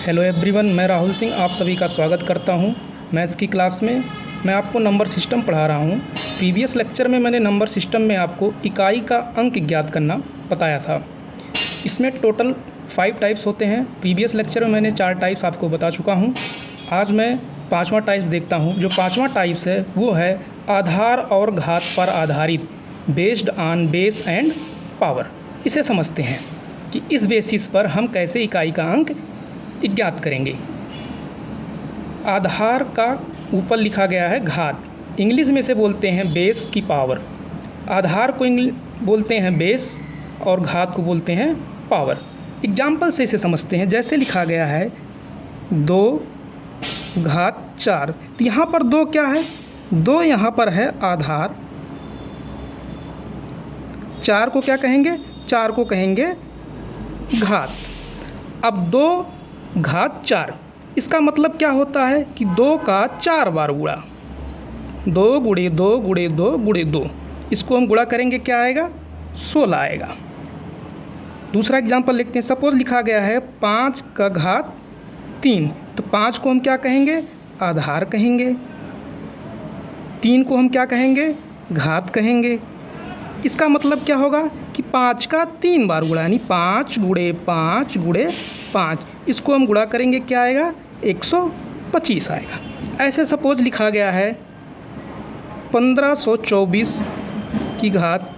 Hello everyone, मैं राहुल सिंह आप सभी का स्वागत करता हूं मैथ्स की क्लास में। मैं आपको नंबर सिस्टम पढ़ा रहा हूं। प्रीवियस लेक्चर में मैंने नंबर सिस्टम में आपको इकाई का अंक ज्ञात करना बताया था। इसमें टोटल 5 टाइप्स होते हैं। प्रीवियस लेक्चर में मैंने 4 टाइप्स आपको बता चुका हूं। आज मैं 5वां टाइप देखता हूं। जो 5वां टाइप्स है वो है आधार और घात पर आधारित, based on base and power. इसे समझते हैं कि इस बेसिस पर हम कैसे इकाई का अंक ज्ञात करेंगे। आधार का ऊपर लिखा गया है घात, इंग्लिश में से बोलते हैं बेस की पावर। आधार को बोलते हैं बेस और घात को बोलते हैं पावर। एग्जाम्पल से इसे समझते हैं। जैसे लिखा गया है 2 घात 4, तो यहाँ पर 2 क्या है? 2 यहाँ पर है आधार। 4 को क्या कहेंगे? 4 को कहेंगे घात। अब 2 घात 4, इसका मतलब क्या होता है कि 2 का 4 बार गुणा। 2 गुणे 2 गुणे 2 गुणे 2, इसको हम गुणा करेंगे, क्या आएगा? 16 आएगा। दूसरा एग्जाम्पल लिखते हैं। सपोज लिखा गया है 5 का घात 3, तो 5 को हम क्या कहेंगे? आधार कहेंगे। 3 को हम क्या कहेंगे? घात कहेंगे। इसका मतलब क्या होगा कि 5 का 3 बार गुणा, यानी 5 गुणे 5 गुणे 5, इसको हम गुणा करेंगे, क्या आएगा? 125 आएगा। ऐसे सपोज लिखा गया है 1524 की घात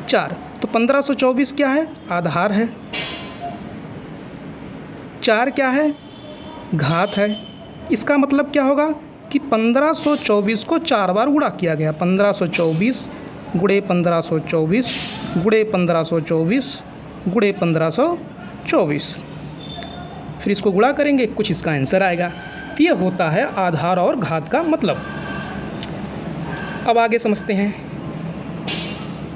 4, तो 1524 क्या है? आधार है। 4 क्या है? घात है। इसका मतलब क्या होगा कि 1524 को 4 बार गुणा किया गया। 1524 गुणे 1524 गुणे 1524 गुणे 1524, फिर इसको गुणा करेंगे, कुछ इसका आंसर आएगा। तो ये होता है आधार और घात का मतलब। अब आगे समझते हैं।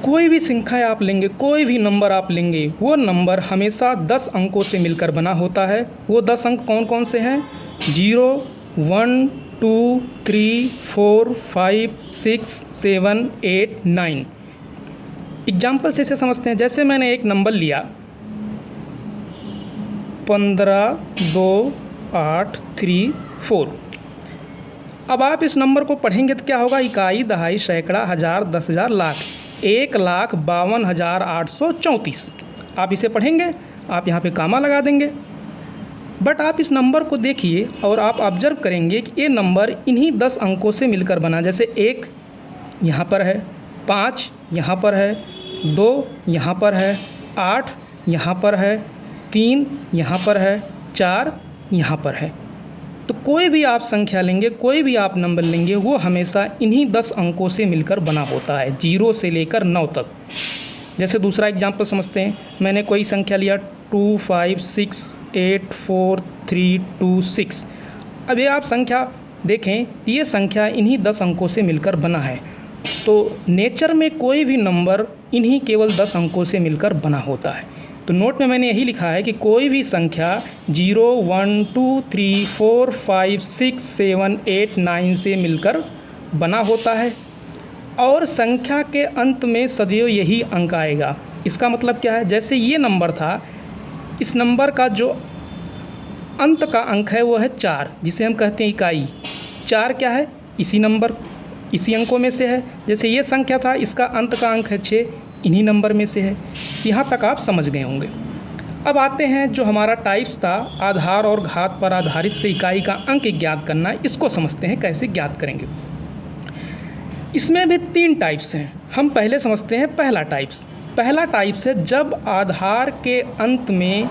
कोई भी संख्या आप लेंगे, कोई भी नंबर आप लेंगे, वो नंबर हमेशा 10 अंकों से मिलकर बना होता है। वो 10 अंक कौन कौन से हैं? 0, 1, 2, 3, 4, 5, 6, 7, 8, 9। एग्जाम्पल से इसे समझते हैं। जैसे मैंने एक नंबर लिया 15, 2, 8, 3, 4। अब आप इस नंबर को पढ़ेंगे तो क्या होगा? इकाई, दहाई, सैकड़ा, हज़ार, 10,000, लाख। 1,52,834। आप इसे पढ़ेंगे, आप यहाँ पे कामा लगा देंगे। बट आप इस नंबर को देखिए और आप ऑब्जर्व करेंगे कि ये नंबर इन्हीं 10 अंकों से मिलकर बना। जैसे 1 यहाँ पर है, 5 यहाँ पर है, 2 यहाँ पर है, 8 यहाँ पर है, 3 यहाँ पर है, 4 यहाँ पर है। तो कोई भी आप संख्या लेंगे, कोई भी आप नंबर लेंगे, वो हमेशा इन्हीं 10 अंकों से मिलकर बना होता है, 0 से लेकर 9 तक। जैसे दूसरा एग्जाम्पल समझते हैं। मैंने कोई संख्या लिया 2, 5, 6, 8, 4, 3, 2, 6। अब ये आप संख्या देखें, ये संख्या इन्हीं 10 अंकों से मिलकर बना है। तो नेचर में कोई भी नंबर इन्हीं केवल 10 अंकों से मिलकर बना होता है। तो नोट में मैंने यही लिखा है कि कोई भी संख्या 0, 1, 2, 3, 4, 5, 6, 7, 8, 9 से मिलकर बना होता है और संख्या के अंत में सदैव यही अंक आएगा। इसका मतलब क्या है? जैसे ये नंबर था, इस नंबर का जो अंत का अंक है वो है 4, जिसे हम कहते हैं इकाई। 4 क्या है? इसी नंबर, इसी अंकों में से है। जैसे ये संख्या था, इसका अंत का अंक है 6, इन्हीं नंबर में से है। यहाँ तक आप समझ गए होंगे। अब आते हैं जो हमारा टाइप्स था आधार और घात पर आधारित से इकाई का अंक ज्ञात करना, इसको समझते हैं कैसे ज्ञात करेंगे। इसमें भी 3 टाइप्स हैं। हम पहले समझते हैं पहला टाइप्स। पहला टाइप्स है जब आधार के अंत में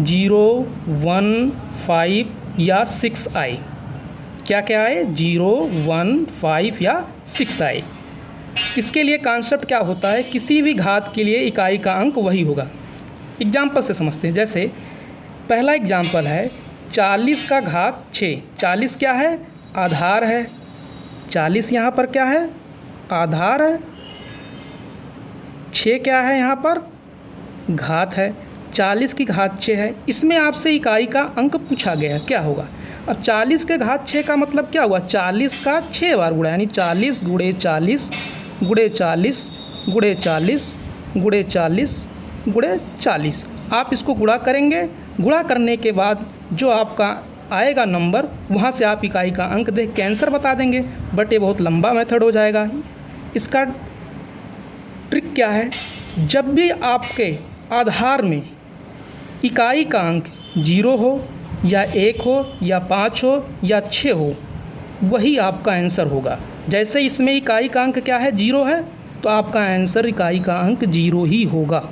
0, 1, 5 या 6 आए। क्या क्या आए? 0, 1, 5 या 6 आए। इसके लिए कॉन्सेप्ट क्या होता है? किसी भी घात के लिए इकाई का अंक वही होगा। एग्जाम्पल से समझते हैं। जैसे पहला एग्जाम्पल है 40 का घात 6। 40 क्या है? आधार है। 40 यहाँ पर क्या है? आधार है। 6 क्या है? यहाँ पर घात है। 40 की घात 6 है। इसमें आपसे इकाई का अंक पूछा गया, क्या होगा? अब 40 के घात 6 का मतलब क्या हुआ? 40 का 6 बार गुणा, यानी 40 गुणे 40 गुणे 40 गुणे 40 गुणे 40 गुणे 40। आप इसको गुणा करेंगे। गुणा करने के बाद जो आपका आएगा नंबर, वहाँ से आप इकाई का अंक देख के आंसर बता देंगे। बट ये बहुत लंबा मेथड हो जाएगा। इसका ट्रिक क्या है, जब भी आपके आधार में इकाई का अंक 0 हो या 1 हो या 5 हो या 6 हो, वही आपका आंसर होगा। जैसे इसमें इकाई का अंक क्या है, 0 है, तो आपका आंसर इकाई का अंक 0 ही होगा।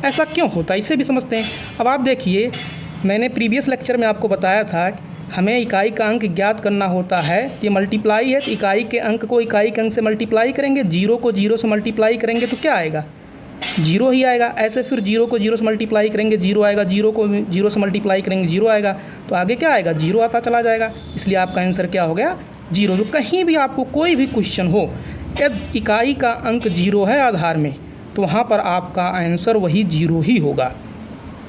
ऐसा क्यों होता है इसे भी समझते हैं। अब आप देखिए, मैंने प्रीवियस लेक्चर में आपको बताया था हमें इकाई का अंक ज्ञात करना होता है। ये मल्टीप्लाई है, तो इकाई के अंक को इकाई के अंक से मल्टीप्लाई करेंगे, 0 को 0 से मल्टीप्लाई करेंगे तो क्या आएगा, 0 ही आएगा। ऐसे फिर 0 को 0 से मल्टीप्लाई करेंगे 0 आएगा, 0 को 0 से मल्टीप्लाई करेंगे 0 आएगा, तो आगे क्या आएगा, 0 आता चला जाएगा। इसलिए आपका आंसर क्या हो गया, 0। तो कहीं भी आपको कोई भी क्वेश्चन हो, यदि इकाई का अंक 0 है आधार में, तो वहाँ पर आपका आंसर वही 0 ही होगा।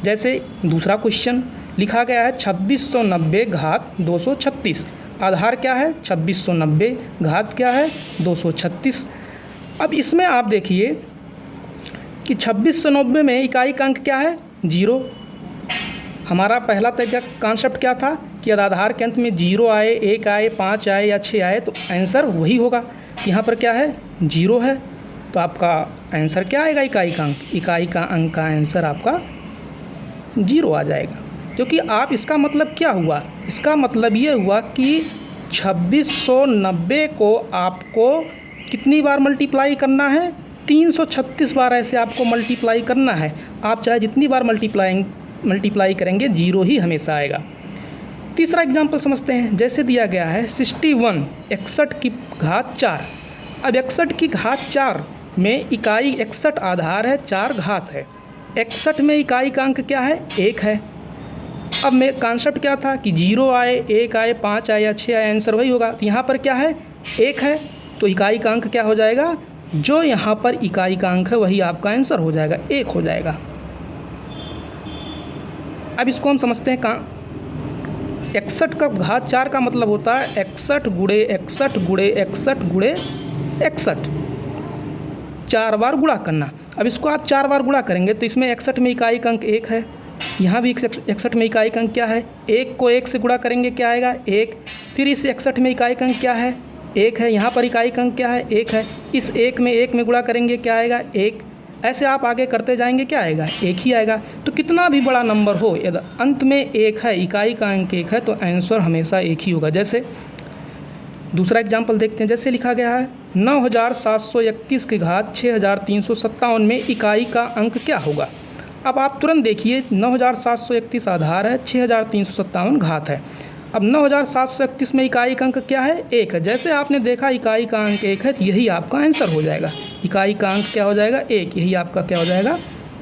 जैसे दूसरा क्वेश्चन लिखा गया है 2690 घात 236। आधार क्या है, 2690, घात क्या है, 236। अब इसमें आप देखिए कि 2690 में इकाई का अंक क्या है, 0। हमारा पहला तरीका कॉन्सेप्ट क्या था कि आधार के अंत में 0 आए, 1 आए, 5 आए या 6 आए तो आंसर वही होगा। यहाँ पर क्या है, 0 है, तो आपका आंसर क्या आएगा, इकाई का अंक। इकाई का अंक का आंसर आपका 0 आ जाएगा। क्योंकि आप, इसका मतलब क्या हुआ, इसका मतलब ये हुआ कि 2690 को आपको कितनी बार मल्टीप्लाई करना है, 336 बार ऐसे आपको मल्टीप्लाई करना है। आप चाहे जितनी बार मल्टीप्लाई करेंगे 0 ही हमेशा आएगा। तीसरा एग्जाम्पल समझते हैं। जैसे दिया गया है 61 61 की घात 4। अब 61 की घात 4 में इकाई 61 आधार है, 4 घात है। 61 में इकाई का अंक क्या है, 1 है। अब मैं कॉन्सेप्ट क्या था कि 0 आए, 1 आए, 5 आए या 6 आए, आंसर वही होगा। तो यहाँ पर क्या है, 1 है, तो इकाई का अंक क्या हो जाएगा, जो यहाँ पर इकाई का अंक है वही आपका आंसर हो जाएगा, 1 हो जाएगा। अब इसको हम समझते हैं 61 का घात 4 का मतलब होता है 61 गुणे 61 गुणे 61 गुणे 61, 4 बार गुणा करना। अब इसको आप 4 बार गुणा करेंगे तो इसमें 61 में इकाई का अंक 1 है, यहाँ भी 61 में इकाई का अंक क्या है, 1 को 1 से गुणा करेंगे क्या आएगा, 1। फिर इस 61 में इकाई का अंक क्या है, 1 है। यहाँ पर इकाई का अंक क्या है, 1 है। इस 1 में गुणा करेंगे क्या आएगा, 1। ऐसे आप आगे करते जाएंगे, क्या आएगा, 1 ही आएगा। तो कितना भी बड़ा नंबर हो, यदि अंत में 1 है, इकाई का अंक 1 है, तो आंसर हमेशा 1 ही होगा। जैसे दूसरा एग्जाम्पल देखते हैं। जैसे लिखा गया है 9731 की घात 6357 में इकाई का अंक क्या होगा। अब आप तुरंत देखिए, 9731 आधार है, 6357 घात है। अब 9731 में इकाई का अंक क्या है, 1 है। जैसे आपने देखा इकाई का अंक 1 है, तो यही आपका आंसर हो जाएगा। इकाई का अंक क्या हो जाएगा, 1, यही आपका क्या हो जाएगा,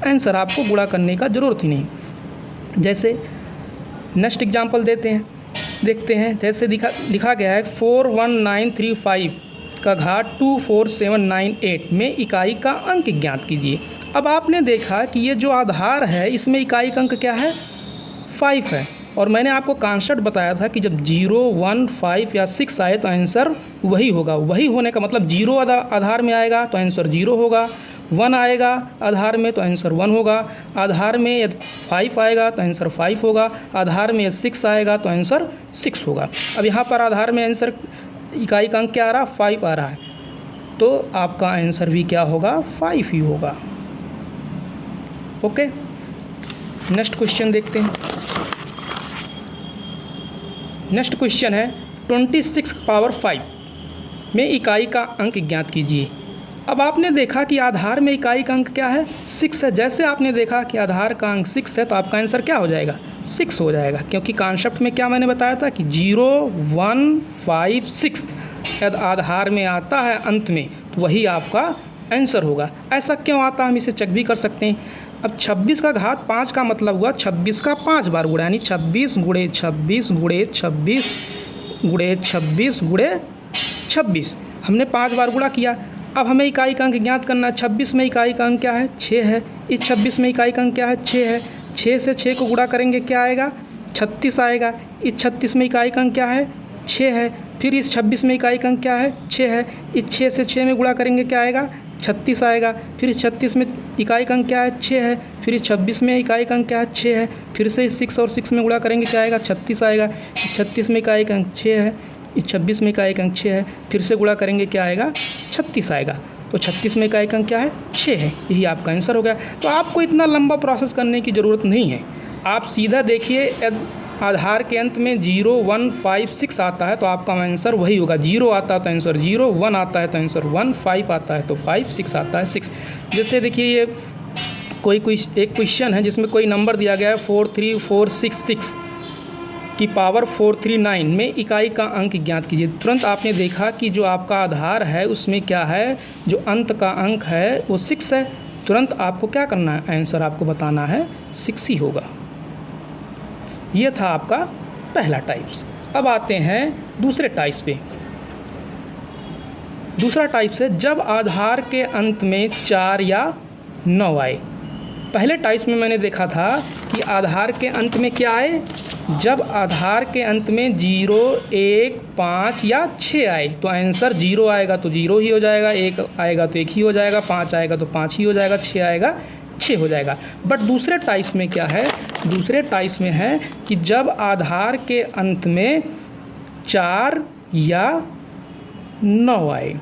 आंसर। आपको गुणा करने का ज़रूरत ही नहीं। जैसे नेक्स्ट एग्जाम्पल देखते हैं। जैसे लिखा गया है 41935 का घात 24798 में इकाई का अंक ज्ञात कीजिए। अब आपने देखा कि ये जो आधार है इसमें इकाई का अंक क्या है, 5 है। और मैंने आपको कॉन्सेप्ट बताया था कि जब 0, 1, 5 या 6 आए तो आंसर वही होगा। वही होने का मतलब 0 आधार में आएगा तो आंसर 0 होगा, 1 आएगा आधार में तो आंसर 1 होगा, आधार में यदि 5 आएगा तो आंसर 5 होगा, आधार में यदि 6 आएगा तो आंसर 6 होगा। अब यहाँ पर आधार में आंसर इकाई का अंक क्या आ रहा है, 5 आ रहा है, तो आपका आंसर भी क्या होगा, 5 ही होगा। ओके, नेक्स्ट क्वेश्चन देखते हैं। नेक्स्ट क्वेश्चन है 26 पावर 5 में इकाई का अंक ज्ञात कीजिए। अब आपने देखा कि आधार में इकाई का अंक क्या है, 6 है। जैसे आपने देखा कि आधार का अंक 6 है तो आपका आंसर क्या हो जाएगा, 6 हो जाएगा। क्योंकि कॉन्सेप्ट में क्या मैंने बताया था कि 0, 1, 5, 6 यदि आधार में आता है अंत में तो वही आपका आंसर होगा। ऐसा क्यों आता है, हम इसे चेक भी कर सकते हैं। अब 26 का घात 5 का मतलब हुआ 26 का 5 बार गुणा, यानी 26 गुणे 26 गुणे 26 गुणे 26 गुणे 26, हमने 5 बार गुणा किया। अब हमें इकाई का अंक ज्ञात करना है। 26 में इकाई का अंक क्या है, 6 है। इस 26 में इकाई का अंक क्या है, 6 है। 6 से 6 को गुणा करेंगे क्या आएगा, 36 आएगा। इस 36 में इकाई का अंक क्या है, 6 है। फिर इस 26 में इकाई का अंक क्या है, 6 है। इस 6 से 6 में गुणा करेंगे क्या आएगा, 36 आएगा। फिर इस 36 में इकाई का अंक क्या है 6 है। फिर इस 26 में इकाई का अंक क्या है 6 है। फिर से इस 6 और 6 में गुणा करेंगे क्या आएगा 36 आएगा। इस 36 में इकाई का अंक 6 है। इस 26 में इकाई का अंक 6 है। फिर से गुणा करेंगे क्या आएगा 36 आएगा। तो 36 में इकाई का अंक क्या है 6 है। यही आपका आंसर हो गया। तो आपको इतना लंबा प्रोसेस करने की ज़रूरत नहीं है। आप सीधा देखिए, आधार के अंत में 0 1 5 6 आता है तो आपका आंसर वही होगा। 0 आता है तो आंसर 0, 1 आता है तो आंसर 1, 5 आता है तो 5, 6 आता है 6। जैसे देखिए ये कोई एक क्वेश्चन है जिसमें कोई नंबर दिया गया है 43466 की पावर 439 में इकाई का अंक ज्ञात कीजिए। तुरंत आपने देखा कि जो आपका आधार है उसमें क्या है, जो अंत का अंक है वो 6 है। तुरंत आपको क्या करना है, आंसर आपको बताना है 6 ही होगा। ये था आपका पहला टाइप्स। अब आते हैं दूसरे टाइप्स पे। दूसरा टाइप्स है जब आधार के अंत में 4 या 9 आए। पहले टाइप्स में मैंने देखा था कि आधार के अंत में क्या आए, जब आधार के अंत में 0 1 5 या 6 आए तो आंसर 0 आएगा तो 0 ही हो जाएगा, 1 आएगा तो 1 ही हो जाएगा, 5 आएगा तो 5 ही हो जाएगा, 6 आएगा 6 हो जाएगा। बट दूसरे टाइप्स में क्या है, दूसरे टाइप्स में है कि जब आधार के अंत में 4 या 9 आए।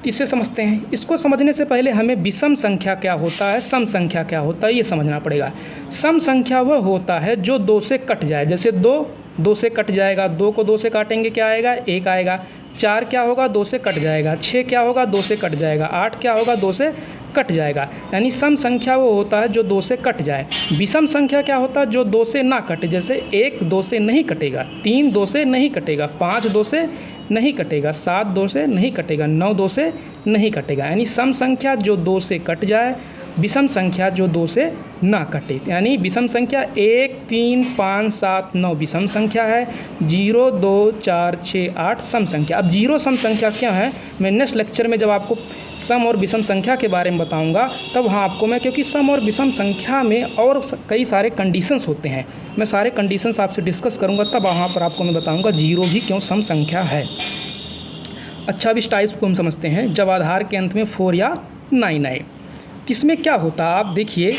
इसे समझते हैं। इसको समझने से पहले हमें विषम संख्या क्या होता है, सम संख्या क्या होता है, ये समझना पड़ेगा। सम संख्या वह होता है जो 2 से कट जाए। जैसे 2 से कट जाएगा, 2 को 2 से काटेंगे क्या आएगा 1 आएगा। 4 क्या होगा 2 से कट जाएगा। 6 क्या होगा 2 से कट जाएगा। 8 क्या होगा 2 से कट जाएगा। यानी सम संख्या वो होता है जो 2 से कट जाए। विषम संख्या क्या होता है, जो 2 से ना कटे। जैसे 1 2 से नहीं कटेगा, 3 2 से नहीं कटेगा, 5 2 से नहीं कटेगा, 7 2 से नहीं कटेगा, 9 2 से नहीं कटेगा। यानी सम संख्या जो 2 से कट जाए, विषम संख्या जो 2 से ना कटे। यानी विषम संख्या 1 3 5 7 9 विषम संख्या है, 0 2 4 6 8 सम संख्या। अब 0 सम संख्या क्या है, मैं नेक्स्ट लेक्चर में जब आपको सम और विषम संख्या के बारे में बताऊंगा तब वहाँ आपको मैं, क्योंकि सम और विषम संख्या में और कई सारे कंडीशंस होते हैं, मैं सारे कंडीशंस आपसे डिस्कस करूँगा, तब वहाँ पर आपको मैं बताऊँगा 0 भी क्यों सम संख्या है। अच्छा, अब इस टाइप्स को हम समझते हैं। जब आधार के अंत में 4 या 9 आए, किसमें क्या होता है आप देखिए,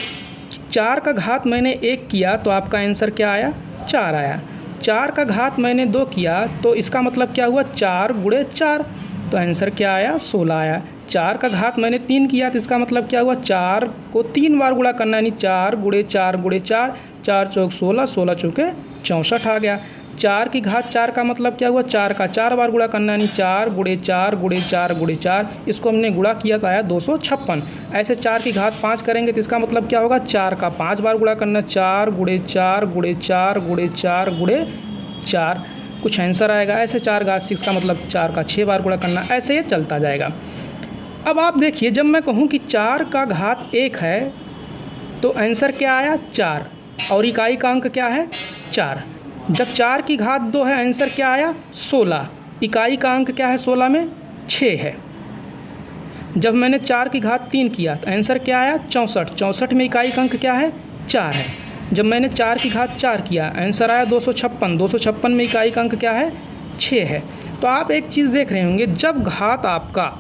4 का घात मैंने 1 किया तो आपका आंसर क्या आया 4 आया। 4 का घात मैंने 2 किया तो इसका मतलब क्या हुआ 4 गुणे 4 तो आंसर क्या आया 16 आया। 4 का घात मैंने 3 किया तो इसका मतलब क्या हुआ 4 को 3 बार गुणा करना, यानी 4 गुणे 4 गुणे 4, 4 चौक 16, 16 चौके 64 आ गया। 4 की घात 4 का मतलब क्या हुआ 4 का 4 बार गुणा करना, यानी 4 गुणे 4 गुणे 4 गुणे 4, इसको हमने गुणा किया तो आया 256। ऐसे 4 की घात 5 करेंगे तो इसका मतलब क्या होगा 4 का 5 बार गुणा करना, 4 गुणे 4 गुणे 4 गुणे 4 गुणे 4, कुछ आंसर आएगा। ऐसे 4 घात 6 का मतलब 4 का 6 बार गुणा करना, ऐसे ये चलता जाएगा। अब आप देखिए, जब मैं कहूँ कि 4 का घात 1 है तो आंसर क्या आया 4 और इकाई का अंक क्या है 4। जब 4 की घात 2 है आंसर क्या आया 16, इकाई का अंक क्या है 16 में 6 है। जब मैंने 4 की घात 3 किया तो आंसर क्या आया 64, 64 में इकाई का अंक क्या है 4 है। जब मैंने 4 की घात 4 किया आंसर आया 256, 256 में इकाई का अंक क्या है 6 है। तो आप एक चीज़ देख रहे होंगे, जब घात आपका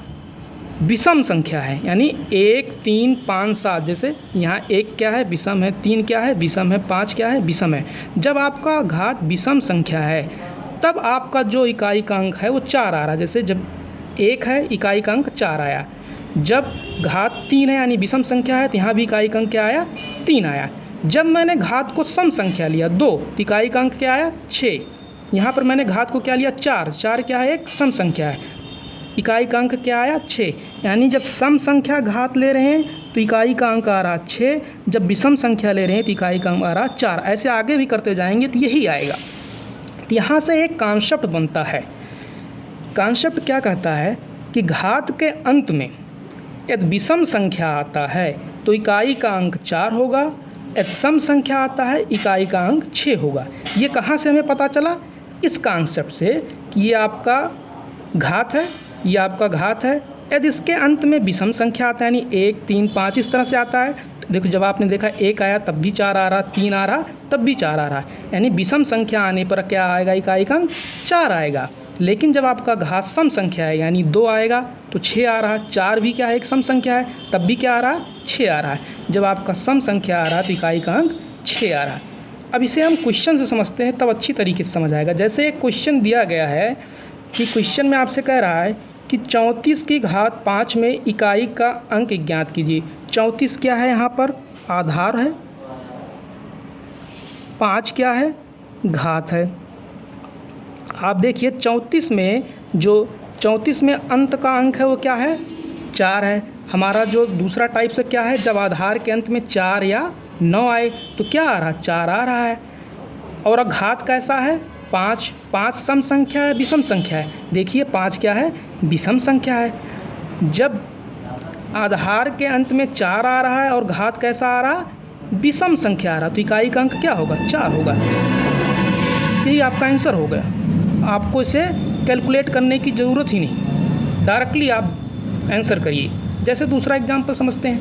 विषम संख्या है, यानी 1 3 5 7, जैसे यहाँ 1 क्या है विषम है, 3 क्या है विषम है, 5 क्या है विषम है। जब आपका घात विषम संख्या है तब आपका जो इकाई का अंक है वो 4 आ रहा है। जैसे जब 1 है इकाई का अंक 4 आया। जब घात 3 है यानी विषम संख्या है तो यहाँ भी इकाई का अंक क्या आया 3 आया। जब मैंने घात को सम संख्या लिया 2 तो इकाई का अंक क्या आया 6। यहाँ पर मैंने घात को क्या लिया 4, 4 क्या है एक सम संख्या है, इकाई का अंक क्या आया 6। यानी जब सम संख्या घात ले रहे हैं तो इकाई का अंक आ रहा 6, जब विषम संख्या ले रहे हैं तो इकाई का अंक आ रहा 4। ऐसे आगे भी करते जाएंगे तो यही आएगा। तो यहाँ से एक कॉन्सेप्ट बनता है। कॉन्सेप्ट क्या कहता है कि घात के अंत में यदि विषम संख्या आता है तो इकाई का अंक 4 होगा, यदि सम संख्या आता है इकाई का अंक 6 होगा। ये कहाँ से हमें पता चला, इस कॉन्सेप्ट से कि ये आपका घात है, ये आपका घात है। यदि इसके अंत में विषम संख्या आता है यानी 1 3 5 इस तरह से आता है, तो देखो जब आपने देखा 1 आया तब भी 4 आ रहा, 3 आ रहा तब भी 4 आ रहा, यानी विषम संख्या आने पर क्या आएगा इकाई का अंक 4 आएगा। लेकिन जब आपका घात सम संख्या है यानी 2 आएगा तो 6 आ रहा है, 4 भी क्या है एक सम संख्या है, तब भी क्या आ रहा है 6 आ रहा है। जब आपका सम संख्या आ रहा है तो इकाई का अंक 6 आ रहा है। अब इसे हम क्वेश्चन से समझते हैं तब अच्छी तरीके से समझ आएगा। जैसे एक क्वेश्चन दिया गया है कि क्वेश्चन में आपसे कह रहा है कि 34 की घात 5 में इकाई का अंक ज्ञात कीजिए। 34 क्या है यहाँ पर आधार है, 5 क्या है घात है। आप देखिए 34 में अंत का अंक है वो क्या है 4 है। हमारा जो दूसरा टाइप से क्या है, जब आधार के अंत में 4 या 9 आए तो क्या आ रहा है 4 आ रहा है। और घात कैसा है 5, 5 सम संख्या है विषम संख्या है। देखिए 5 क्या है विषम संख्या है। जब आधार के अंत में 4 आ रहा है और घात कैसा आ रहा विषम संख्या आ रहा, तो इकाई का अंक क्या होगा 4 होगा। यही आपका आंसर हो गया। आपको इसे कैलकुलेट करने की ज़रूरत ही नहीं, डायरेक्टली आप आंसर करिए। जैसे दूसरा एग्जाम्पल समझते हैं।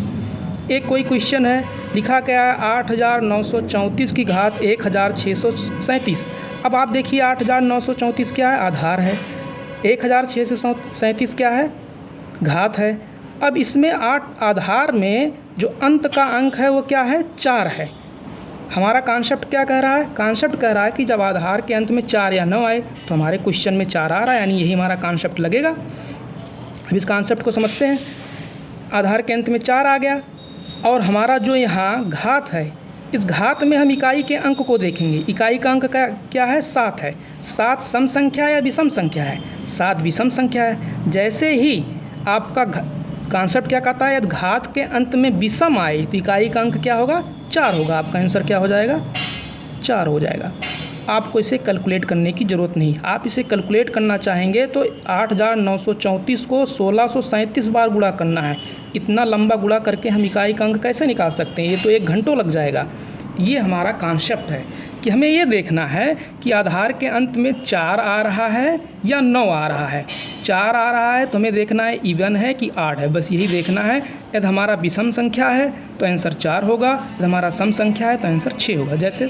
एक कोई क्वेश्चन है, लिखा गया है 8934 की घात 1637। अब आप देखिए 8934 क्या है आधार है, 1637 क्या है घात है। अब इसमें 8 आधार में जो अंत का अंक है वो क्या है 4 है। हमारा कॉन्सेप्ट क्या कह रहा है, कॉन्सेप्ट कह रहा है कि जब आधार के अंत में 4 या 9 आए तो हमारे क्वेश्चन में 4 आ रहा है, यानी यही हमारा कॉन्सेप्ट लगेगा। अब इस कॉन्सेप्ट को समझते हैं। आधार के अंत में 4 आ गया और हमारा जो यहाँ घात है, इस घात में हम इकाई के अंक को देखेंगे। इकाई का अंक क्या है 7 है। 7 सम संख्या या विषम संख्या है, 7 विषम संख्या है। जैसे ही आपका कॉन्सेप्ट क्या कहता है, यदि घात के अंत में विषम आए तो इकाई का अंक क्या होगा 4 होगा। आपका आंसर क्या हो जाएगा 4 हो जाएगा। आपको इसे कैलकुलेट करने की ज़रूरत नहीं। आप इसे कैलकुलेट करना चाहेंगे तो 8934 को 1637 बार गुणा करना है। इतना लंबा गुणा करके हम इकाई का अंक कैसे निकाल सकते हैं, ये तो 1 घंटों लग जाएगा। ये हमारा कॉन्सेप्ट है कि हमें ये देखना है कि आधार के अंत में 4 आ रहा है या 9 आ रहा है। 4 आ रहा है तो हमें देखना है इवन है कि आड है, बस यही देखना है। यदि हमारा विषम संख्या है तो आंसर 4 होगा, यदि हमारा सम संख्या है तो आंसर 6 होगा। जैसे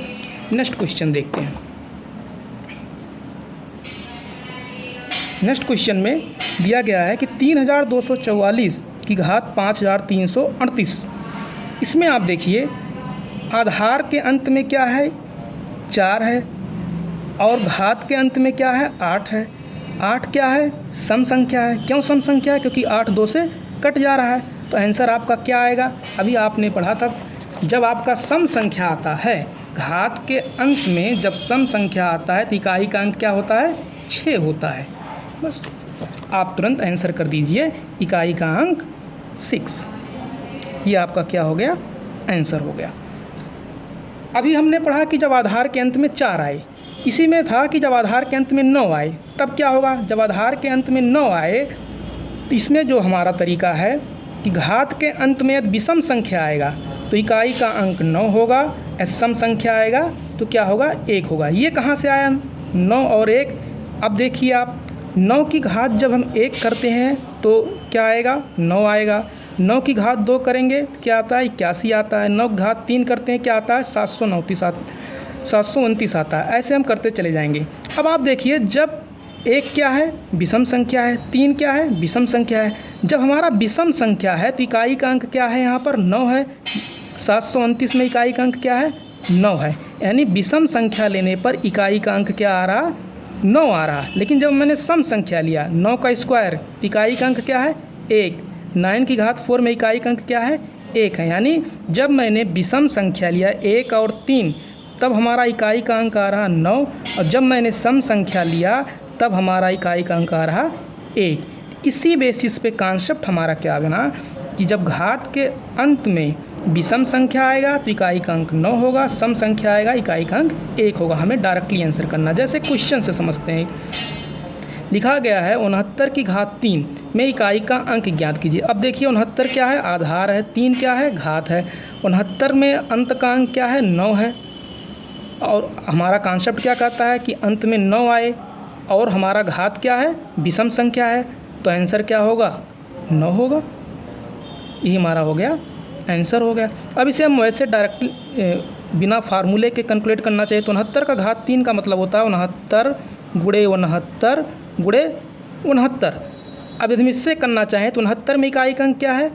नेक्स्ट क्वेश्चन देखते हैं। नेक्स्ट क्वेश्चन में दिया गया है कि 3244 की घात 5338। इसमें आप देखिए आधार के अंत में क्या है 4 है और घात के अंत में क्या है 8 है। 8 क्या है सम संख्या है। क्यों सम संख्या है, क्योंकि 8 2 से कट जा रहा है। तो आंसर आपका क्या आएगा, अभी आपने पढ़ा था जब आपका सम संख्या आता है, घात के अंत में जब सम संख्या आता है तो इकाई का अंक क्या होता है 6 होता है। बस आप तुरंत आंसर कर दीजिए इकाई का अंक 6। ये आपका क्या हो गया आंसर हो गया। अभी हमने पढ़ा कि जब आधार के अंत में 4 आए, इसी में था कि जब आधार के अंत में 9 आए तब क्या होगा। जब आधार के अंत में 9 आए तो इसमें जो हमारा तरीका है कि घात के अंत में यदि विषम संख्या आएगा तो इकाई का अंक 9 होगा, सम संख्या आएगा तो क्या होगा 1 होगा। ये कहाँ से आया 9 और 1। अब देखिए आप 9 की घात जब हम 1 करते हैं तो क्या आएगा 9 आएगा। 9 की घात 2 करेंगे तो क्या आता है 81 आता है। 9 की घात 3 करते हैं क्या आता है 729 आता है। ऐसे हम करते चले जाएंगे। अब आप देखिए जब 1 क्या है विषम संख्या है, 3 क्या है विषम संख्या है। जब हमारा विषम संख्या है तो इकाई का अंक क्या है यहाँ पर 9 है। 729 में इकाई का अंक क्या है 9 है, यानी विषम संख्या लेने पर इकाई का अंक क्या आ रहा 9 आ रहा। लेकिन जब मैंने सम संख्या लिया 9 का स्क्वायर, इकाई का अंक क्या है 1। 9 की घात 4 में इकाई का अंक क्या है 1 है। यानी जब मैंने विषम संख्या लिया 1 और 3 तब हमारा इकाई का अंक आ रहा 9, और जब मैंने सम संख्या लिया तब हमारा इकाई का अंक आ रहा 1। इसी बेसिस पे कॉन्सेप्ट हमारा क्या बना कि जब घात के अंत में विषम संख्या आएगा तो इकाई का अंक 9 होगा, सम संख्या आएगा इकाई का अंक 1 होगा। हमें डायरेक्टली आंसर करना। जैसे क्वेश्चन से समझते हैं। लिखा गया है 69 की घात 3 में इकाई का अंक ज्ञात कीजिए। अब देखिए 69 क्या है आधार है, 3 क्या है घात है। 69 में अंत का अंक क्या है 9 है, और हमारा कॉन्सेप्ट क्या कहता है कि अंत में 9 आए और हमारा घात क्या है विषम संख्या है, तो आंसर क्या होगा 9 होगा। यही हमारा हो गया आंसर हो गया। अब इसे हम वैसे डायरेक्टली बिना फार्मूले के कैलकुलेट करना चाहिए तो 69 का घात 3 का मतलब होता है 69 गुणे 69 गुणे 69। अब यदि हम इससे करना चाहें तो 69 में इकाई का अंक क्या है,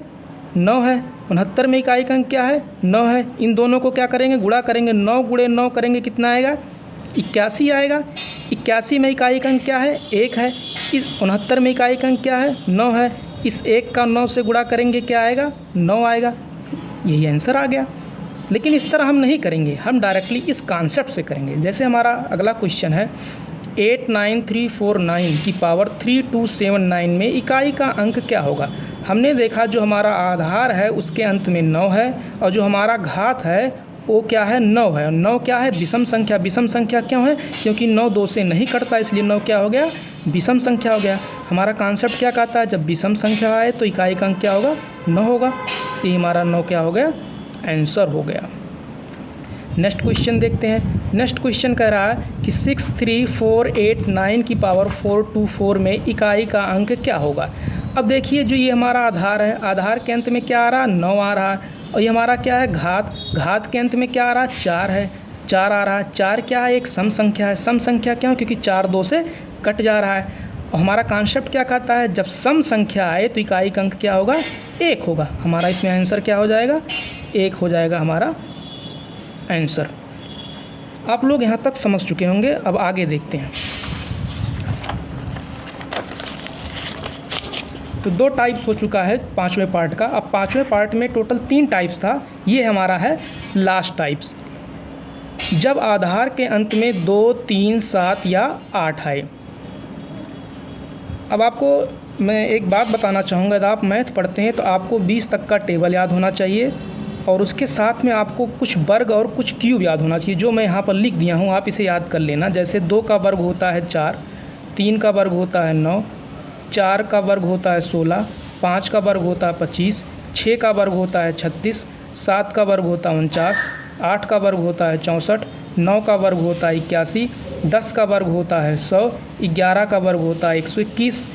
9 है। 69 में इकाई का अंक क्या है, 9 है। इन दोनों को क्या करेंगे, गुणा करेंगे, 9 गुणे 9 करेंगे, कितना आएगा, 81 आएगा। 81 में इकाई का अंक क्या है, 1 है। इस 69 में इकाई का अंक क्या है, 9 है। इस 1 का 9 से गुणा करेंगे, क्या आएगा, 9 आएगा। यही आंसर आ गया। लेकिन इस तरह हम नहीं करेंगे, हम डायरेक्टली इस कॉन्सेप्ट से करेंगे। जैसे हमारा अगला क्वेश्चन है 89349 की पावर 3279 में इकाई का अंक क्या होगा। हमने देखा जो हमारा आधार है उसके अंत में 9 है और जो हमारा घात है वो क्या है, 9 है। 9 क्या है, विषम संख्या। विषम संख्या क्यों है, क्योंकि 9 2 से नहीं कटता, इसलिए 9 क्या हो गया, विषम संख्या हो गया। हमारा कॉन्सेप्ट क्या कहता है, जब विषम संख्या आए तो इकाई का अंक क्या होगा, 9 होगा। ये हमारा 9 क्या हो गया, आंसर हो गया। नेक्स्ट क्वेश्चन देखते हैं। नेक्स्ट क्वेश्चन कह रहा है कि 63489 की पावर 424 में इकाई का अंक क्या होगा। अब देखिए जो ये हमारा आधार है, आधार के अंत में क्या आ रहा है, 9 आ रहा है। और ये हमारा क्या है, घात। घात के अंत में क्या आ रहा है, 4 है, 4 आ रहा है। 4 क्या है, एक सम संख्या है। सम संख्या क्यों, क्योंकि 4 2 से कट जा रहा है। और हमारा कॉन्सेप्ट क्या कहता है, जब सम संख्या आए तो इकाई का अंक क्या होगा, 1 होगा। हमारा इसमें आंसर क्या हो जाएगा, 1 हो जाएगा हमारा आंसर। आप लोग यहाँ तक समझ चुके होंगे। अब आगे देखते हैं। तो 2 टाइप्स हो चुका है 5वें पार्ट का। अब 5वें पार्ट में टोटल 3 टाइप्स था, ये हमारा है लास्ट टाइप्स। जब आधार के अंत में 2, 3, 7 या 8 आए। अब आपको मैं एक बात बताना चाहूँगा, यदि आप मैथ पढ़ते हैं तो आपको 20 तक का टेबल याद होना चाहिए और उसके साथ में आपको कुछ वर्ग और कुछ क्यूब याद होना चाहिए, जो मैं यहाँ पर लिख दिया हूँ, आप इसे याद कर लेना। जैसे 2 का वर्ग होता है 4, 3 का वर्ग होता है 9, 4 का वर्ग होता है 16, 5 का वर्ग होता है 25, 6 का वर्ग होता है 36, 7 का वर्ग होता है 49, 8 का वर्ग होता है 64, 9 का वर्ग होता है 81, 10 का वर्ग होता है 100, 11 का वर्ग होता है 121,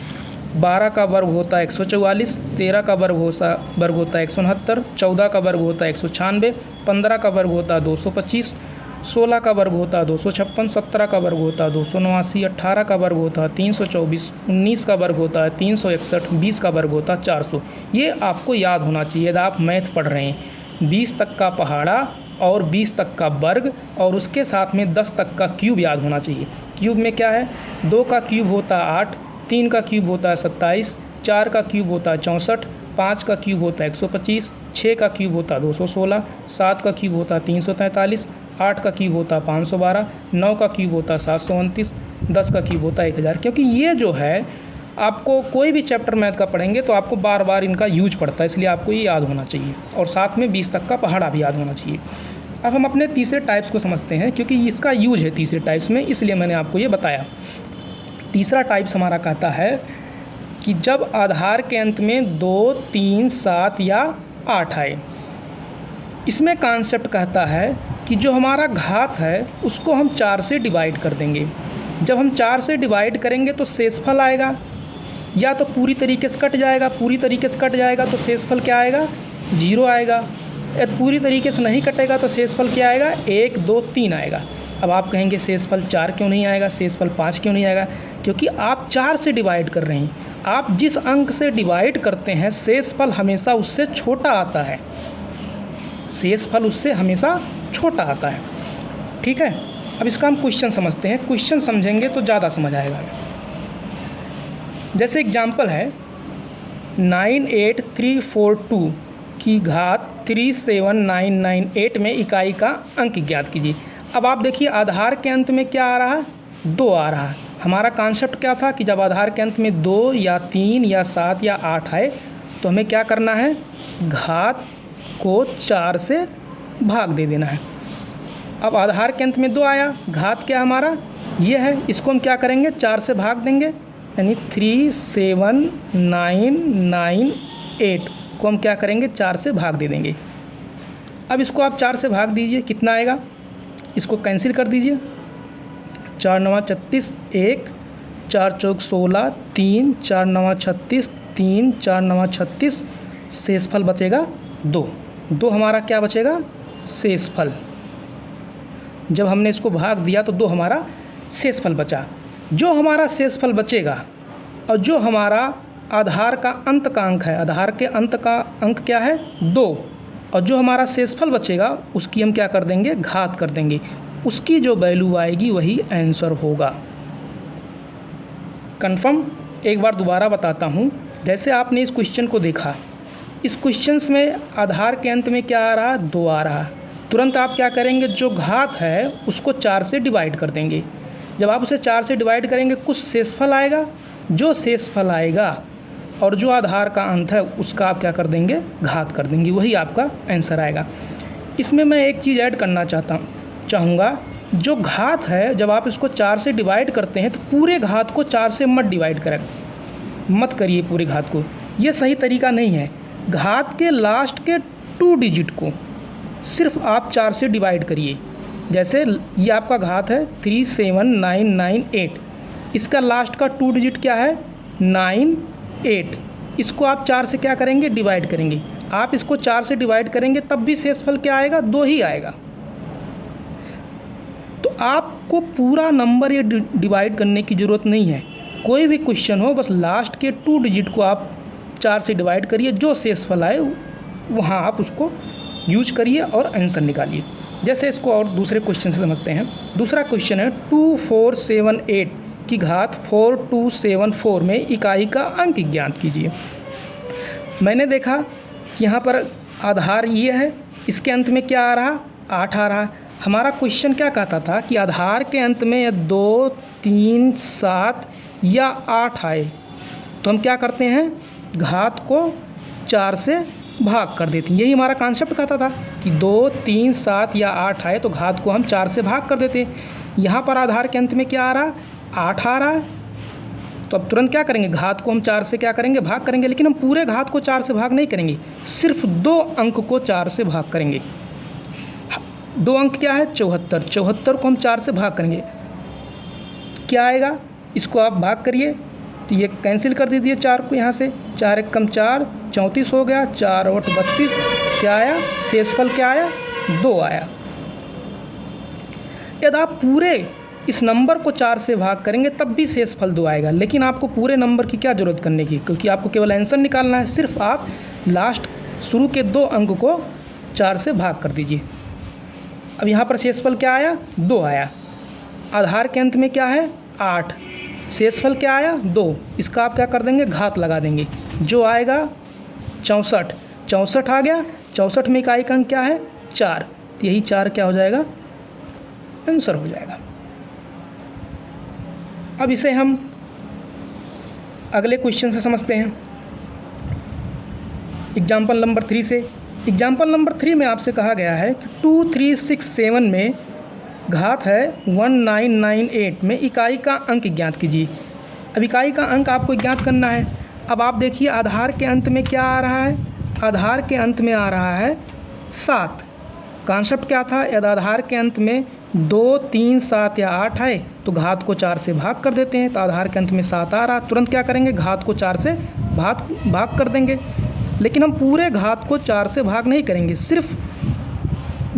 12 का वर्ग होता है 144, 13 का वर्ग होता है 169, 14 का वर्ग होता है 196, 15 का वर्ग होता है 225, 16 का वर्ग होता है 256, 17 का वर्ग होता है 289, 18 का वर्ग होता है 324, 19 का वर्ग होता है 361, 20 का वर्ग होता है 400। ये आपको याद होना चाहिए यदि आप मैथ पढ़ रहे हैं। 20 तक का पहाड़ा और 20 तक का वर्ग और उसके साथ में 10 तक का क्यूब याद होना चाहिए। क्यूब में क्या है, 2 का क्यूब होता है 8, 3 का क्यूब होता है 27, 4 का क्यूब होता है 64, 5 का क्यूब होता है 125, 6 का क्यूब होता है 216, 7 का क्यूब होता है 343, 8 का क्यूब होता है 512, 9 का क्यूब होता है 729, 10 का क्यूब होता है 1000। क्योंकि ये जो है आपको कोई भी चैप्टर मैथ का पढ़ेंगे तो आपको बार बार इनका यूज पड़ता है, इसलिए आपको ये याद होना चाहिए और साथ में 20 तक का पहाड़ा भी याद होना चाहिए। अब हम अपने तीसरे टाइप्स को समझते हैं, क्योंकि इसका यूज है तीसरे टाइप्स में, इसलिए मैंने आपको ये बताया। तीसरा टाइप्स हमारा कहता है कि जब आधार के अंत में 2, 3, 7 या 8 आए। इसमें कॉन्सेप्ट कहता है कि जो हमारा घात है उसको हम 4 से डिवाइड कर देंगे। जब हम 4 से डिवाइड करेंगे तो शेषफल आएगा, या तो पूरी तरीके से कट जाएगा। पूरी तरीके से कट जाएगा तो शेषफल क्या आएगा, 0 आएगा। यदि पूरी तरीके से नहीं कटेगा तो शेषफल क्या आएगा, 1, 2, 3 आएगा। अब आप कहेंगे शेषफल 4 क्यों नहीं आएगा, शेषफल 5 क्यों नहीं आएगा, क्योंकि आप 4 से डिवाइड कर रहे हैं। आप जिस अंक से डिवाइड करते हैं शेषफल हमेशा उससे छोटा आता है, शेषफल उससे हमेशा छोटा आता है। ठीक है, अब इसका हम क्वेश्चन समझते हैं। क्वेश्चन समझेंगे तो ज़्यादा समझ आएगा। जैसे एग्जाम्पल है 98342 की घात 37998 में इकाई का अंक ज्ञात कीजिए। अब आप देखिए आधार के अंत में क्या आ रहा है, 2 आ रहा है। हमारा कॉन्सेप्ट क्या था कि जब आधार के अंत में 2 या 3 या 7 या 8 आए तो हमें क्या करना है, घात को 4 से भाग दे देना है। अब आधार के अंत में 2 आया, घात क्या हमारा ये है, इसको हम क्या करेंगे, 4 से भाग देंगे, यानी 37998 को हम क्या करेंगे, 4 से भाग दे देंगे। अब इसको आप 4 से भाग दीजिए, कितना आएगा, इसको कैंसिल कर दीजिए। 4 9 36, 1 4 चौक 16, 3 4 9 36, 3 4 9 36, शेषफल बचेगा 2। 2 हमारा क्या बचेगा, शेषफल। जब हमने इसको भाग दिया तो 2 हमारा शेषफल बचा। जो हमारा शेषफल बचेगा और जो हमारा आधार का अंत का अंक है, आधार के अंत का अंक क्या है 2, और जो हमारा शेषफल बचेगा उसकी हम क्या कर देंगे, घात कर देंगे। उसकी जो वैल्यू आएगी वही आंसर होगा। कंफर्म? एक बार दोबारा बताता हूँ। जैसे आपने इस क्वेश्चन को देखा, इस क्वेश्चन में आधार के अंत में क्या आ रहा, 2 आ रहा। तुरंत आप क्या करेंगे, जो घात है उसको 4 से डिवाइड कर देंगे। जब आप उसे 4 से डिवाइड करेंगे कुछ शेषफल आएगा, जो शेषफल आएगा और जो आधार का अंत है उसका आप क्या कर देंगे, घात कर देंगे, वही आपका आंसर आएगा। इसमें मैं एक चीज़ ऐड करना चाहूँगा, जो घात है जब आप इसको 4 से डिवाइड करते हैं तो पूरे घात को 4 से मत डिवाइड मत करिए पूरे घात को, ये सही तरीका नहीं है। घात के लास्ट के 2 डिजिट को सिर्फ आप 4 से डिवाइड करिए। जैसे ये आपका घात है 37998, इसका लास्ट का 2 डिजिट क्या है 98, इसको आप 4 से क्या करेंगे, डिवाइड करेंगे। आप इसको 4 से डिवाइड करेंगे तब भी शेषफल क्या आएगा, 2 ही आएगा। तो आपको पूरा नंबर ये डिवाइड करने की ज़रूरत नहीं है। कोई भी क्वेश्चन हो बस लास्ट के 2 डिजिट को आप 4 से डिवाइड करिए, जो शेषफल आए वहाँ आप उसको यूज करिए और आंसर निकालिए। जैसे इसको और दूसरे क्वेश्चन से समझते हैं। दूसरा क्वेश्चन है 2478 की घात 4274 में इकाई का अंक ज्ञात कीजिए। मैंने देखा कि यहाँ पर आधार ये है, इसके अंत में क्या आ रहा, 8 आ रहा। हमारा क्वेश्चन क्या कहता था कि आधार के अंत में 2, 3, 7 या 8 आए तो हम क्या करते हैं, घात को 4 से भाग कर देते हैं। यही हमारा कॉन्सेप्ट कहता था कि 2, 3, 7 या 8 आए तो घात को हम 4 से भाग कर देते हैं। यहाँ पर आधार के अंत में क्या आ रहा, 8 आ रहा है, तो अब तुरंत क्या करेंगे, घात को हम 4 से क्या करेंगे, भाग करेंगे। लेकिन हम पूरे घात को 4 से भाग नहीं करेंगे, सिर्फ 2 अंक को 4 से भाग करेंगे। 2 अंक क्या है, 74, 74 को हम 4 से भाग करेंगे, क्या आएगा, इसको आप भाग करिए तो ये कैंसिल कर दीजिए 4 को यहाँ से, 4 एक कम 4, 34 हो गया, 4 और 32, क्या आया, शेषफल क्या आया, 2 आया। यदि आप पूरे इस नंबर को 4 से भाग करेंगे तब भी शेषफल 2 आएगा। लेकिन आपको पूरे नंबर की क्या ज़रूरत करने की, क्योंकि आपको केवल आंसर निकालना है। सिर्फ आप लास्ट शुरू के 2 अंक को 4 से भाग कर दीजिए। अब यहाँ पर शेषफल क्या आया, 2 आया। आधार के अंत में क्या है, 8, शेषफल क्या आया, 2, इसका आप क्या कर देंगे, घात लगा देंगे, जो आएगा 64, 64 आ गया। 64 में इकाई का अंक क्या है, 4, तो यही 4 क्या हो जाएगा, आंसर हो जाएगा। अब इसे हम अगले क्वेश्चन से समझते हैं, एग्जाम्पल नंबर 3 से। एग्जाम्पल नंबर 3 में आपसे कहा गया है कि 2367 में घात है 1998 में इकाई का अंक ज्ञात कीजिए। अब इकाई का अंक आपको ज्ञात करना है। अब आप देखिए आधार के अंत में क्या आ रहा है, आधार के अंत में आ रहा है 7। कॉन्सेप्ट क्या था, यदि आधार के अंत में 2, 3, 7 या 8 आए तो घात को 4 से भाग कर देते हैं। तो आधार के अंत में 7 आ रहा, तुरंत क्या करेंगे, घात को 4 से भाग कर देंगे। लेकिन हम पूरे घात को 4 से भाग नहीं करेंगे, सिर्फ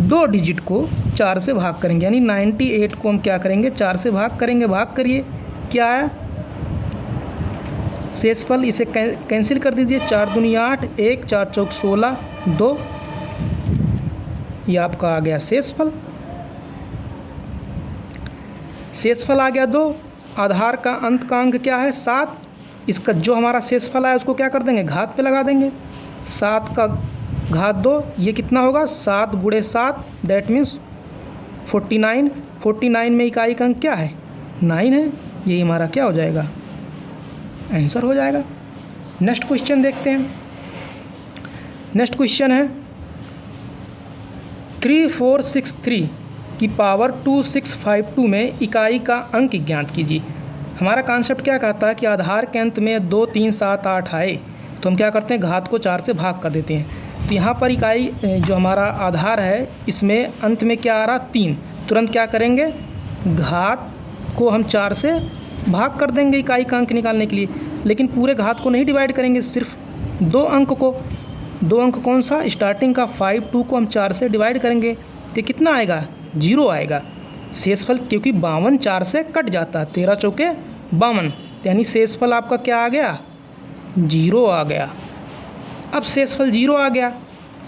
2 डिजिट को 4 से भाग करेंगे। यानी 98 को हम क्या करेंगे, 4 से भाग करेंगे। भाग करिए, क्या आया, शेषफल, इसे कैंसिल कर दीजिए, 4 दूनी 8, 1, 4 चौक 16, 2, ये आपका आ गया शेषफल। शेषफल आ गया 2। आधार का अंत का अंक क्या है, 7, इसका जो हमारा शेषफल आया उसको क्या कर देंगे, घात पे लगा देंगे। 7 का घात 2, ये कितना होगा, 7 गुणे 7, दैट मीन्स 49। 49 में इकाई का अंक क्या है, 9 है, यही हमारा क्या हो जाएगा, आंसर हो जाएगा। नेक्स्ट क्वेश्चन देखते हैं। नेक्स्ट क्वेश्चन है 3463 की पावर 2652 में इकाई का अंक ज्ञात कीजिए। हमारा कॉन्सेप्ट क्या कहता है कि आधार के अंत में 2, 3, 7, 8 आए तो हम क्या करते हैं, घात को 4 से भाग कर देते हैं। तो यहाँ पर इकाई जो हमारा आधार है इसमें अंत में क्या आ रहा, 3, तुरंत क्या करेंगे, घात को हम 4 से भाग कर देंगे इकाई का अंक निकालने के लिए। लेकिन पूरे घात को नहीं डिवाइड करेंगे, सिर्फ 2 अंक को। 2 अंक कौन सा, स्टार्टिंग का 52 को हम 4 से डिवाइड करेंगे तो कितना आएगा, 0 आएगा। शेषफल, क्योंकि 52 4 से कट जाता है, 13 चौके 52, यानी शेषफल आपका क्या आ गया, 0 आ गया। अब शेषफल 0 आ गया,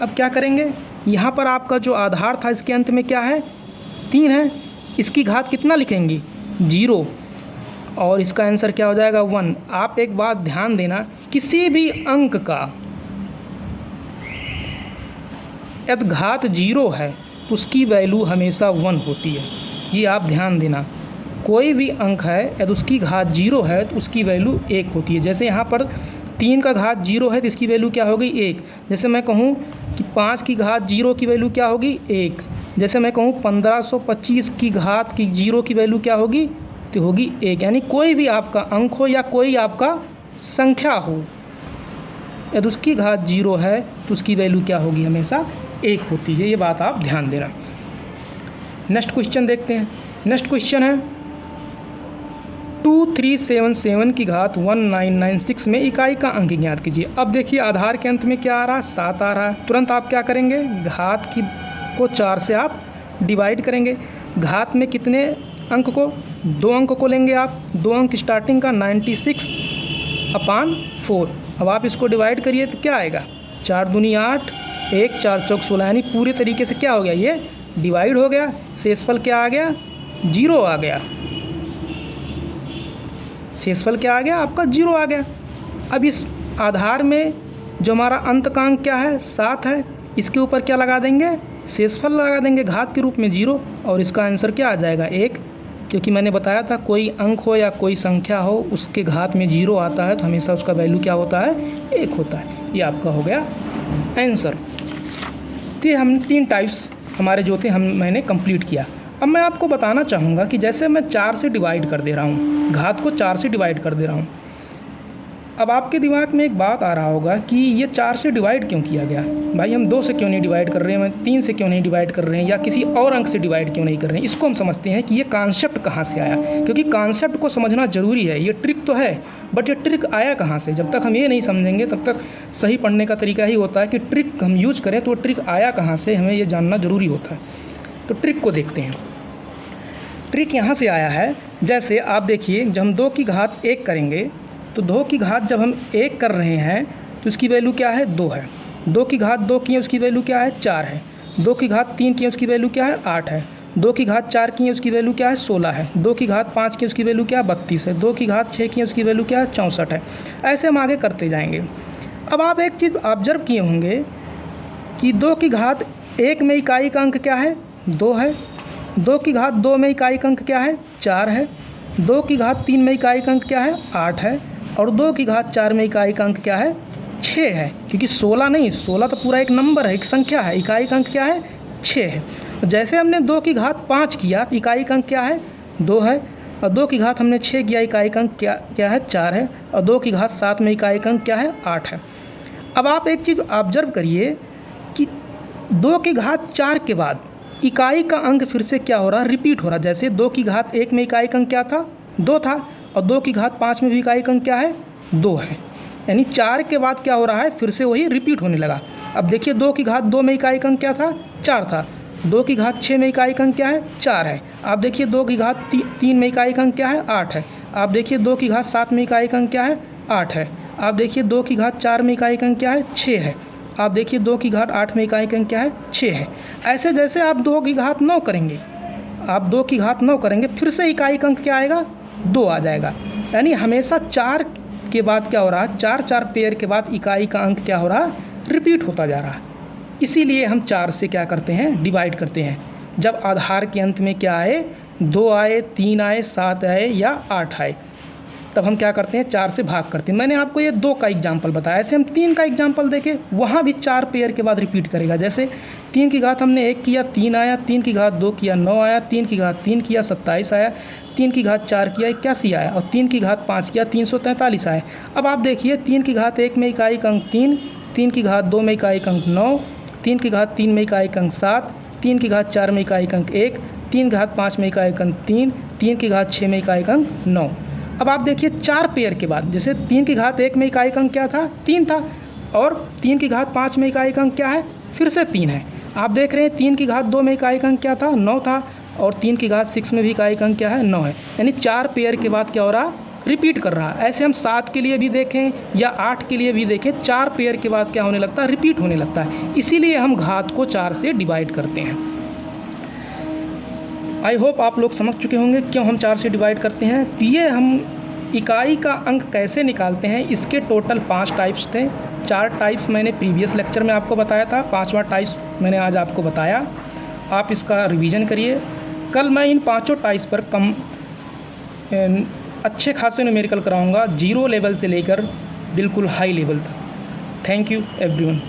अब क्या करेंगे, यहाँ पर आपका जो आधार था इसके अंत में क्या है, 3 है, इसकी घात कितना लिखेंगे, 0, और इसका आंसर क्या हो जाएगा, 1। आप एक बात ध्यान देना, किसी भी अंक का यदि घात 0 है तो उसकी वैल्यू हमेशा 1 होती है, ये आप ध्यान देना। कोई भी अंक है यदि उसकी घात 0 है तो उसकी वैल्यू 1 होती है। जैसे यहाँ पर 3 का घात 0 है तो इसकी वैल्यू क्या होगी, 1। जैसे मैं कहूँ कि 5 की घात 0 की वैल्यू क्या होगी, 1। जैसे मैं कहूँ 1525 की घात की 0 की वैल्यू क्या होगी, तो होगी 1। यानी कोई भी आपका अंक हो या कोई आपका संख्या हो, यदि उसकी घात 0 है तो उसकी वैल्यू क्या होगी, हमेशा 1 होती है। ये बात आप ध्यान देना। नेक्स्ट क्वेश्चन देखते हैं। नेक्स्ट क्वेश्चन है 2377 की घात 1996 में इकाई का अंक ज्ञात कीजिए। अब देखिए आधार के अंत में क्या आ रहा है, 7 आ रहा है। तुरंत आप क्या करेंगे, घात की को 4 से आप डिवाइड करेंगे। घात में कितने अंक को, 2 अंक को लेंगे आप, 2 अंक स्टार्टिंग का 96/4। अब आप इसको डिवाइड करिए तो क्या आएगा, 4 दूनी 8, 1 4 चौक 16, यानी पूरे तरीके से क्या हो गया, ये डिवाइड हो गया। शेषफल क्या आ गया, 0 आ गया। शेषफल क्या आ गया आपका, 0 आ गया। अब इस आधार में जो हमारा अंत का अंक क्या है, 7 है, इसके ऊपर क्या लगा देंगे, शेषफल लगा देंगे घात के रूप में 0, और इसका आंसर क्या आ जाएगा, 1। क्योंकि मैंने बताया था कोई अंक हो या कोई संख्या हो उसके घात में 0 आता है तो हमेशा उसका वैल्यू क्या होता है, 1 होता है। ये आपका हो गया आंसर। तो हम 3 टाइप्स हमारे जो थे मैंने कंप्लीट किया। अब मैं आपको बताना चाहूँगा कि जैसे मैं 4 से डिवाइड कर दे रहा हूँ, घात को 4 से डिवाइड कर दे रहा हूँ। अब आपके दिमाग में एक बात आ रहा होगा कि ये 4 से डिवाइड क्यों किया गया, भाई हम 2 से क्यों नहीं डिवाइड कर रहे हैं, 3 से क्यों नहीं डिवाइड कर रहे हैं, या किसी और अंक से डिवाइड क्यों नहीं कर रहे हैं। इसको हम समझते हैं कि ये कॉन्सेप्ट कहाँ से आया, क्योंकि कॉन्सेप्ट को समझना ज़रूरी है। ये ट्रिक तो है, बट ये ट्रिक आया कहाँ से, जब तक हम ये नहीं समझेंगे तब तक सही पढ़ने का तरीका ही होता है कि ट्रिक हम यूज़ करें तो ट्रिक आया कहाँ से, हमें ये जानना ज़रूरी होता है। तो ट्रिक को देखते हैं। ट्रिक यहाँ से आया है, जैसे आप देखिए जब हम 2 की घात 1 करेंगे तो 2 की घात जब हम 1 कर रहे हैं तो उसकी वैल्यू क्या है, 2 है। 2 की घात 2 की है उसकी वैल्यू क्या है, 4 है। 2 की घात 3 की है उसकी वैल्यू क्या है, 8 है। 2 की घात 4 की है उसकी वैल्यू क्या है, 16 है। 2 की घात 5 की उसकी वैल्यू क्या है, 32 है। 2 की घात 6 की है उसकी वैल्यू क्या है, 64 है। ऐसे हम आगे करते जाएंगे। अब आप एक चीज़ ऑब्जर्व किए होंगे कि 2 की घात 1 में इकाई का अंक क्या है, 2 है। 2 की घात 2 में इकाई का अंक क्या है, 4 है। 2 की घात 3 में इकाई का अंक क्या है, 8 है। और 2 की घात 4 में इकाई का अंक क्या है, 6 है। क्योंकि 16 नहीं, 16 तो पूरा एक नंबर है, एक संख्या है, इकाई का अंक क्या है, 6 है। जैसे हमने 2 की घात 5 किया तो इकाई का अंक क्या है, 2 है। और 2 की घात हमने 6 किया, इकाई का अंक क्या है, 4 है। और 2 की घात 7 में इकाई का अंक क्या है, 8 है। अब आप एक चीज़ ऑब्जर्व करिए कि 2 की घात 4 के बाद इकाई का अंक फिर से क्या हो रहा है, रिपीट हो रहा है। जैसे 2 की घात 1 में इकाई का अंक क्या था, 2 था, और 2 की घात 5 में भी इकाई का अंक क्या है, 2 है। यानी 4 के बाद क्या हो रहा है, फिर से वही रिपीट होने लगा। अब देखिए 2 की घात 2 में इकाई का अंक क्या था, 4 था। 2 की घात 6 में इकाई का अंक क्या है, 4 है। आप देखिए 2 की घात 3 में इकाई का अंक क्या है, 8 है। आप देखिए 2 की घात 7 में इकाई का अंक क्या है, 8 है। आप देखिए 2 की घात 4 में इकाई का अंक क्या है, 6 है। आप देखिए 2 की घात 8 में इकाई का अंक क्या है, 6 है। ऐसे जैसे आप 2 की घात 9 करेंगे, आप 2 की घात 9 करेंगे, फिर से इकाई का अंक क्या आएगा, 2 आ जाएगा। यानी हमेशा 4 के बाद क्या हो रहा है, 4 पेयर के बाद इकाई का अंक क्या हो रहा है, रिपीट होता जा रहा है। इसीलिए हम 4 से क्या करते हैं, डिवाइड करते हैं। जब आधार के अंत में क्या आए, 2 आए, 3 आए, 7 आए या 8 आए, तब हम क्या करते हैं, 4 से भाग करते हैं। मैंने आपको ये 2 का एग्जाम्पल बताया, ऐसे हम 3 का एग्जाम्पल देखें, वहाँ भी 4 पेयर के बाद रिपीट करेगा। जैसे 3 की घात हमने 1 किया, 3 आया। 3 की घात 2 किया, 9 आया। 3 की घात 3 किया, 27 आया। 3 की घात 4 किया, 81 आया। और 3 की घात 5 किया, 343 आया। अब आप देखिए 3 की घात 1 में इकाई का अंक 3, 3 की घात 2 में इकाई का अंक 9, 3 की घात 3 में इकाई का अंक 7, 3 की घात 4 में इकाई का अंक 1, 3 की घात 5 में इकाई का अंक 3, 3 की घात 6 में इकाई का अंक 9। अब आप देखिए 4 पेयर के बाद, जैसे 3 की घात 1 में इकाई का अंक क्या था, 3 था। और 3 की घात 5 में इकाई का अंक क्या है, फिर से 3 है। आप देख रहे हैं 3 की घात 2 में इकाई का अंक क्या था, 9 था। और 3 की घात 6 में भी इकाई का अंक क्या है 9 है, यानी 4 पेयर के बाद क्या हो रहा रिपीट कर रहा है। ऐसे हम 7 के लिए भी देखें या 8 के लिए भी देखें, 4 पेयर के बाद क्या होने लगता है रिपीट होने लगता है, इसीलिए हम घात को 4 से डिवाइड करते हैं। आई होप आप लोग समझ चुके होंगे क्यों हम 4 से डिवाइड करते हैं। तो ये हम इकाई का अंक कैसे निकालते हैं, इसके टोटल 5 टाइप्स थे। 4 टाइप्स मैंने प्रीवियस लेक्चर में आपको बताया था, 5वां टाइप्स मैंने आज आपको बताया। आप इसका रिवीजन करिए। कल मैं इन 5 टाइप्स पर अच्छे खासे न्यूमेरिकल कराऊंगा, 0 लेवल से लेकर बिल्कुल हाई लेवल तक। Thank you everyone.